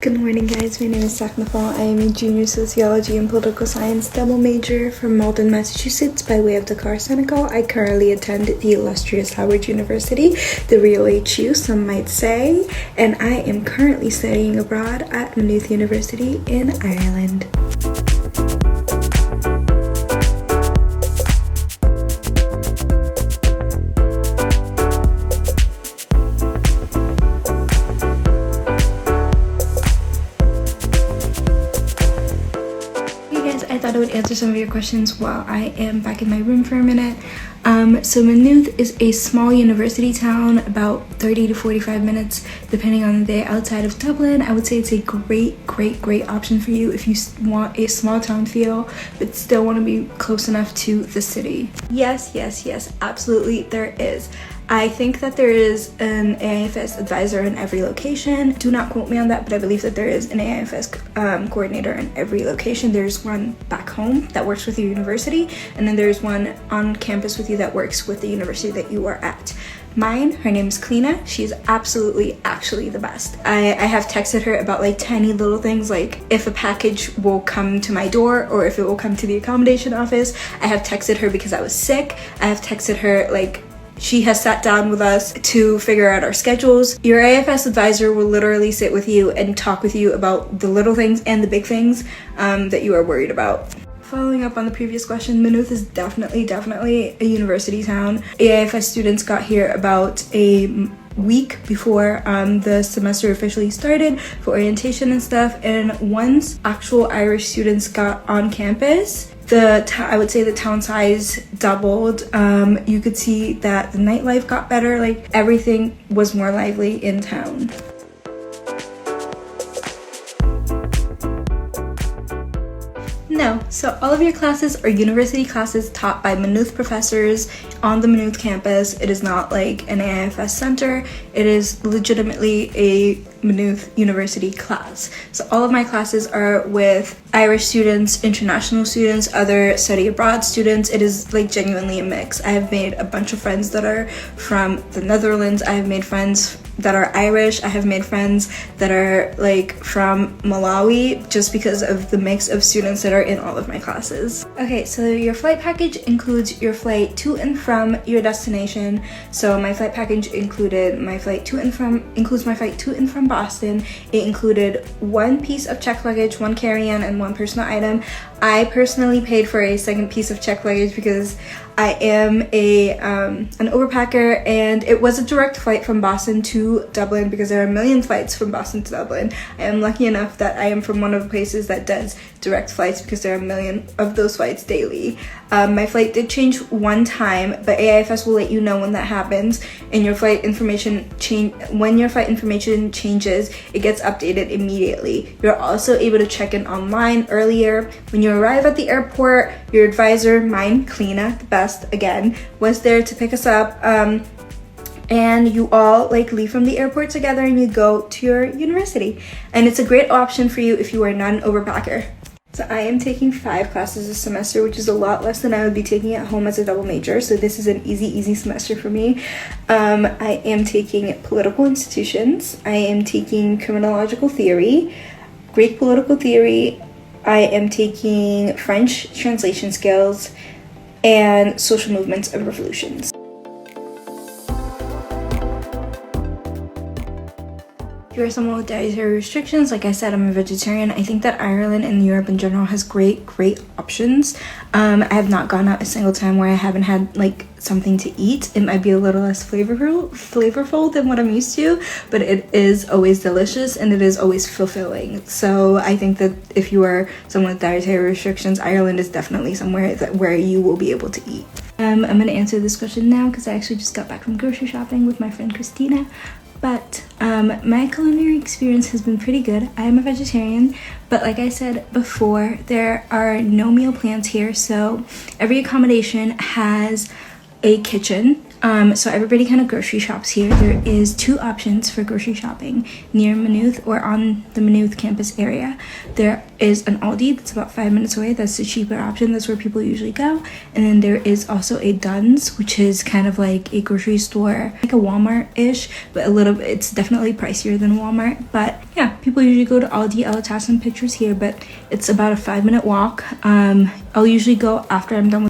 Good morning, guys. My name is Sokhna. I am a junior sociology and political science double major from Malden, Massachusetts by way of 𝗟𝗘𝗧'𝗦. I currently attend the illustrious Howard University, the real HU, some might say, and I am currently studying abroad at Maynooth University in Ireland. I thought I would answer some of your questions while I am back in my room for a minute. So Maynooth is a small university town, about 30 to 45 minutes depending on the day, outside of Dublin. I would say it's a great option for you if you want a small town feel but still want to be close enough to the city. Yes, absolutely there is. I think that there is an AIFS advisor in every location. Do not quote me on that, but I believe that there is an AIFS coordinator in every location. There's one back home that works with the university, and then there's one on campus with you that works with the university that you are at. Mine, her name is 𝗟𝗘𝗧'𝗦. She's actually the best. I have texted her about like tiny little things, like if a package will come to my door or if it will come to the accommodation office. I have texted her because I was sick. I have texted her, like, she has sat down with us to figure out our schedules. Your AIFS advisor will literally sit with you and talk with you about the little things and the big things that you are worried about. Following up on the previous question, Maynooth is definitely a university town. AIFS students got here about a week before the semester officially started for orientation and stuff, and once actual Irish students got on campus, I would say the town size doubled. You could see that the nightlife got better, like everything was more lively in town. No, so all of your classes are university classes taught by Maynooth professors on the Maynooth campus. It is not like an AIFS center. It is legitimately a Maynooth University class. So all of my classes are with Irish students, international students, other study abroad students. It is like genuinely a mix. I have made a bunch of friends that are from the Netherlands. I have made friends that are Irish. I have made friends that are like from Malawi, just because of the mix of students that are in all of my classes. Okay, so your flight package includes your flight to and from your destination. So my flight package included my flight to and from Boston. It included one piece of checked luggage, one carry-on, and one personal item. I personally paid for a second piece of checked luggage because I am an overpacker, and it was a direct flight from Boston to Dublin because there are a million flights from Boston to Dublin. I am lucky enough that I am from one of the places that does direct flights because there are a million of those flights daily. My flight did change one time, but AIFS will let you know when that happens, and your flight information when your flight information changes, it gets updated immediately. You're also able to check in online earlier. When you arrive at the airport, your advisor, mine, 𝗟𝗘𝗧'𝗦, the best again, was there to pick us up, and you all like leave from the airport together and you go to your university. And it's a great option for you if you are not an overpacker. So I am taking 5 classes a semester, which is a lot less than I would be taking at home as a double major. So this is an easy semester for me. I am taking political institutions. I am taking criminological theory, Greek political theory. I am taking French translation skills and social movements and revolutions. If you're someone with dietary restrictions, like I said, I'm a vegetarian. I think that Ireland and Europe in general has great options. I have not gone out a single time where I haven't had like something to eat. It might be a little less flavorful than what I'm used to, but it is always delicious and it is always fulfilling. So I think that if you are someone with dietary restrictions, Ireland is definitely somewhere where you will be able to eat. I'm going to answer this question now because I actually just got back from grocery shopping with my friend Christina. But my culinary experience has been pretty good. I am a vegetarian, but like I said before, there are no meal plans here, so every accommodation has a kitchen. So everybody kind of grocery shops here. There is 2 options for grocery shopping near Maynooth or on the Maynooth campus area. There is an Aldi that's about 5 minutes away. That's the cheaper option. That's where people usually go. And then there is also a Dunn's, which is kind of like a grocery store, like a Walmart-ish, but it's definitely pricier than Walmart. But yeah, people usually go to Aldi. I'll attach some pictures here, but it's about a 5-minute walk. I'll usually go after I'm done with.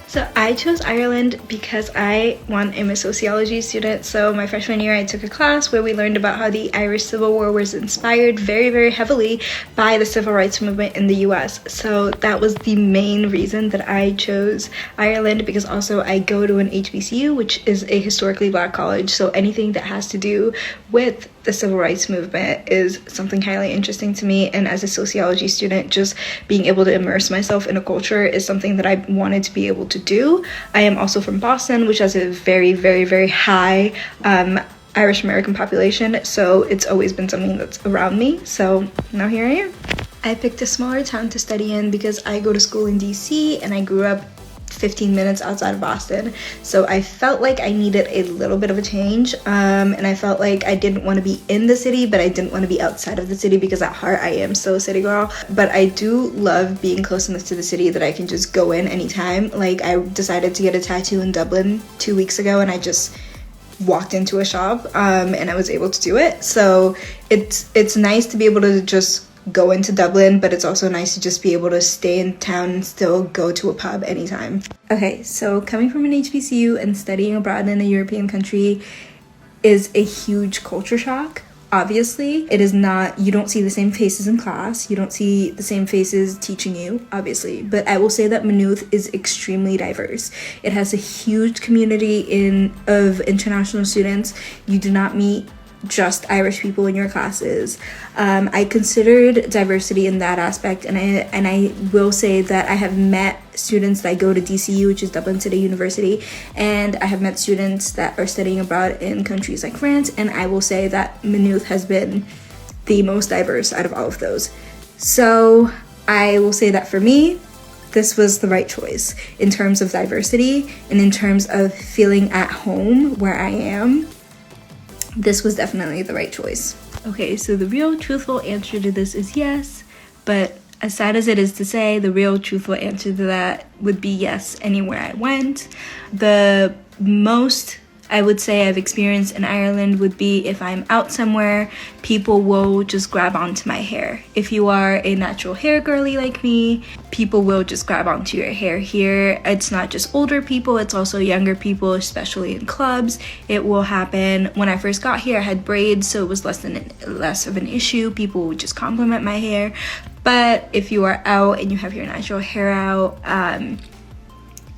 So I chose Ireland because I'm a sociology student. So my freshman year I took a class where we learned about how the Irish Civil War was inspired very, very heavily by the civil rights movement in the US. So that was the main reason that I chose Ireland, because also I go to an HBCU, which is a historically Black college. So anything that has to do with the civil rights movement is something highly interesting to me, and as a sociology student, just being able to immerse myself in a culture is something that I wanted to be able to do. I am also from Boston, which has a very, very, very high Irish American population, so it's always been something that's around me. So now here I am. I picked a smaller town to study in because I go to school in DC and I grew up 15 minutes outside of Boston, so I felt like I needed a little bit of a change, and I felt like I didn't want to be in the city, but I didn't want to be outside of the city, because at heart I am so city girl. But I do love being close enough to the city that I can just go in anytime. Like, I decided to get a tattoo in Dublin 2 weeks ago, and I just walked into a shop and I was able to do it. So it's nice to be able to just go into Dublin, but it's also nice to just be able to stay in town and still go to a pub anytime. Okay, so coming from an HBCU and studying abroad in a European country is a huge culture shock. Obviously, it is not, you don't see the same faces in class, you don't see the same faces teaching you, obviously, but I will say that Maynooth is extremely diverse. It has a huge community of international students. You do not meet just Irish people in your classes. I considered diversity in that aspect, and I will say that I have met students that go to DCU, which is Dublin City University, and I have met students that are studying abroad in countries like France, and I will say that Maynooth has been the most diverse out of all of those. So I will say that for me, this was the right choice in terms of diversity and in terms of feeling at home where I am. This was definitely the right choice. Okay, so the real truthful answer to this is yes, but as sad as it is to say, the real truthful answer to that would be yes anywhere I went. The most I would say I've experienced in Ireland would be if I'm out somewhere, people will just grab onto my hair. If you are a natural hair girly like me, people will just grab onto your hair here. It's not just older people, it's also younger people, especially in clubs. It will happen. When I first got here, I had braids, so it was less of an issue. People would just compliment my hair. But if you are out and you have your natural hair out,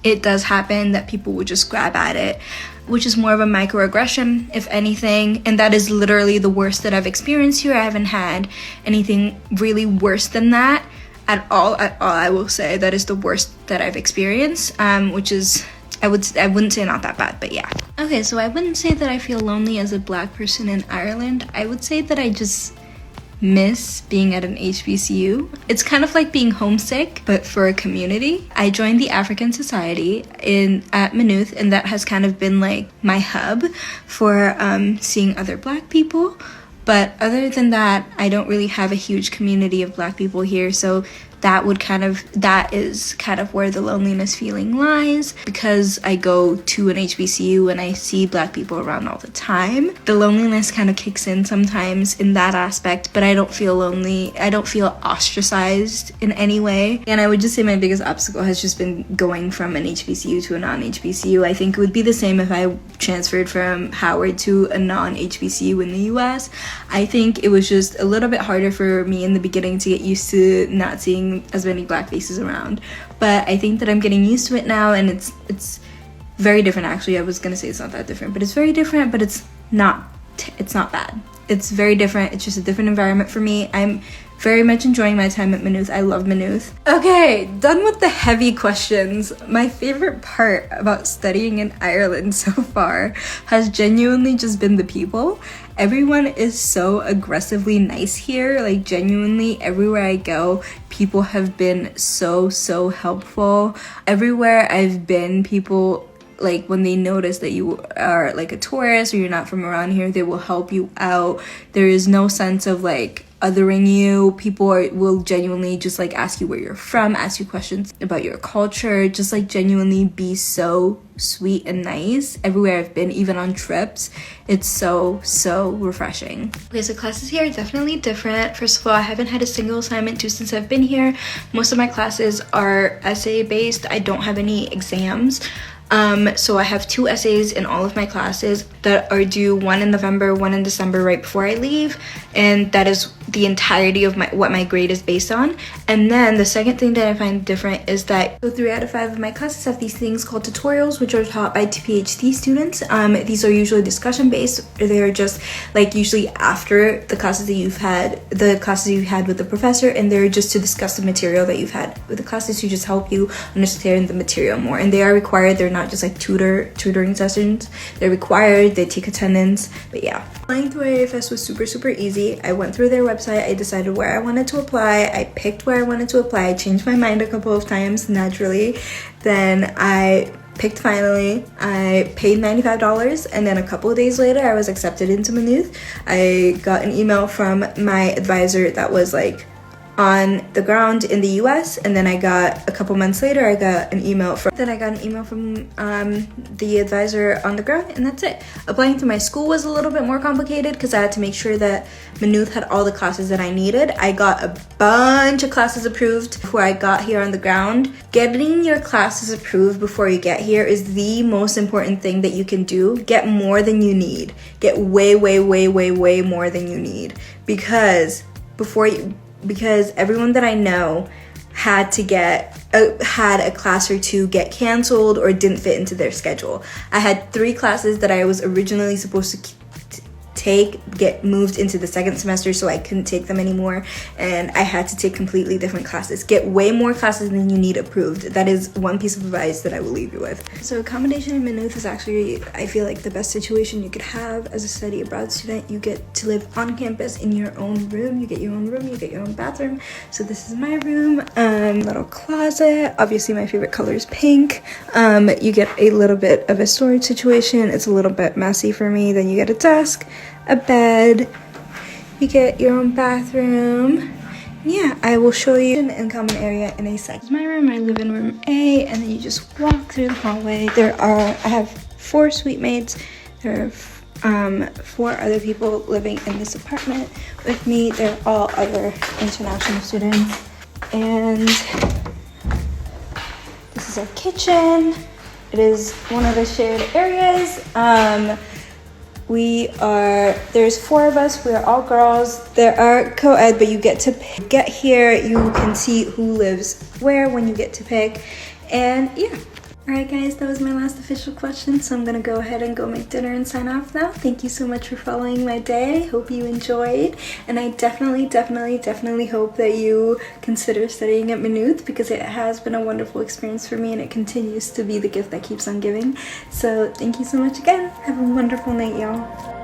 it does happen that people would just grab at it, which is more of a microaggression, if anything, and that is literally the worst that I've experienced here. I haven't had anything really worse than that at all. I will say that is the worst that I've experienced, which is, I wouldn't say not that bad, but yeah. Okay, so I wouldn't say that I feel lonely as a Black person in Ireland. I would say that I just miss being at an HBCU. It's kind of like being homesick, but for a community. I joined the African Society at Maynooth, and that has kind of been like my hub for seeing other Black people. But other than that, I don't really have a huge community of Black people here, so that is kind of where the loneliness feeling lies, because I go to an HBCU and I see Black people around all the time. The loneliness kind of kicks in sometimes in that aspect, but I don't feel lonely. I don't feel ostracized in any way. And I would just say my biggest obstacle has just been going from an HBCU to a non-HBCU. I think it would be the same if I transferred from Howard to a non-HBCU in the US. I think it was just a little bit harder for me in the beginning to get used to not seeing as many Black faces around, but I think that I'm getting used to it now, and it's very different. Actually, I was gonna say it's not that different, but it's very different, but it's not bad. It's very different. It's just a different environment for me. I'm very much enjoying my time at Maynooth. I love Maynooth. Okay, done with the heavy questions. My favorite part about studying in Ireland so far has genuinely just been the people. Everyone is so aggressively nice here. Like, genuinely, everywhere I go, people have been so helpful. Everywhere I've been, people, like, when they notice that you are like a tourist or you're not from around here, they will help you out. There is no sense of like othering you. People will genuinely just like ask you where you're from, ask you questions about your culture, just like genuinely be so sweet and nice. Everywhere I've been, even on trips, it's so refreshing. Okay, so classes here are definitely different. First of all, I haven't had a single assignment due since I've been here. Most of my classes are essay based. I don't have any exams. So I have 2 essays in all of my classes that are due, one in November, one in December, right before I leave, and that is the entirety of what my grade is based on. And then the second thing that I find different is that 3 out of 5 of my classes have these things called tutorials, which are taught by PhD students. These are usually discussion based. They're just like usually after the classes that you've had, with the professor, and they're just to discuss the material that you've had with the classes to just help you understand the material more. And they are required. They're not just like tutoring sessions. They're required. They take attendance. But yeah, applying through AIFS was super easy. I went through their website. I decided where I wanted to apply. I picked where I wanted to apply. I changed my mind a couple of times naturally. Then I picked finally. I paid $95, and then a couple of days later I was accepted into Maynooth. I got an email from my advisor that was like on the ground in the US, and then I got a couple months later I got an email from the advisor on the ground, and that's it. Applying to my school was a little bit more complicated because I had to make sure that Maynooth had all the classes that I needed. I got a bunch of classes approved before I got here on the ground. Getting your classes approved before you get here is the most important thing that you can do. Get more than you need. Get way more than you need, because everyone that I know had a class or 2 get canceled or didn't fit into their schedule. I had 3 classes that I was originally supposed to get moved into the second semester, so I couldn't take them anymore, and I had to take completely different classes. Get way more classes than you need approved. That is one piece of advice that I will leave you with. So accommodation in Maynooth is actually, I feel like, the best situation you could have as a study abroad student. You get to live on campus in your own room. You get your own room, you get your own bathroom. So this is my room, little closet. Obviously my favorite color is pink. You get a little bit of a storage situation. It's a little bit messy for me. Then you get a desk, a bed, you get your own bathroom. Yeah, I will show you in common area in a sec. This is my room. I live in room A, and then you just walk through the hallway. I have 4 suite mates. There are 4 other people living in this apartment with me. They're all other international students. And this is our kitchen. It is one of the shared areas. There's 4 of us. We're all girls. There are co-ed, but you get here. You can see who lives where when you get to pick. And yeah. Alright guys, that was my last official question, so I'm gonna go ahead and go make dinner and sign off now. Thank you so much for following my day. Hope you enjoyed, and I definitely hope that you consider studying at Maynooth, because it has been a wonderful experience for me, and it continues to be the gift that keeps on giving. So thank you so much again. Have a wonderful night, y'all.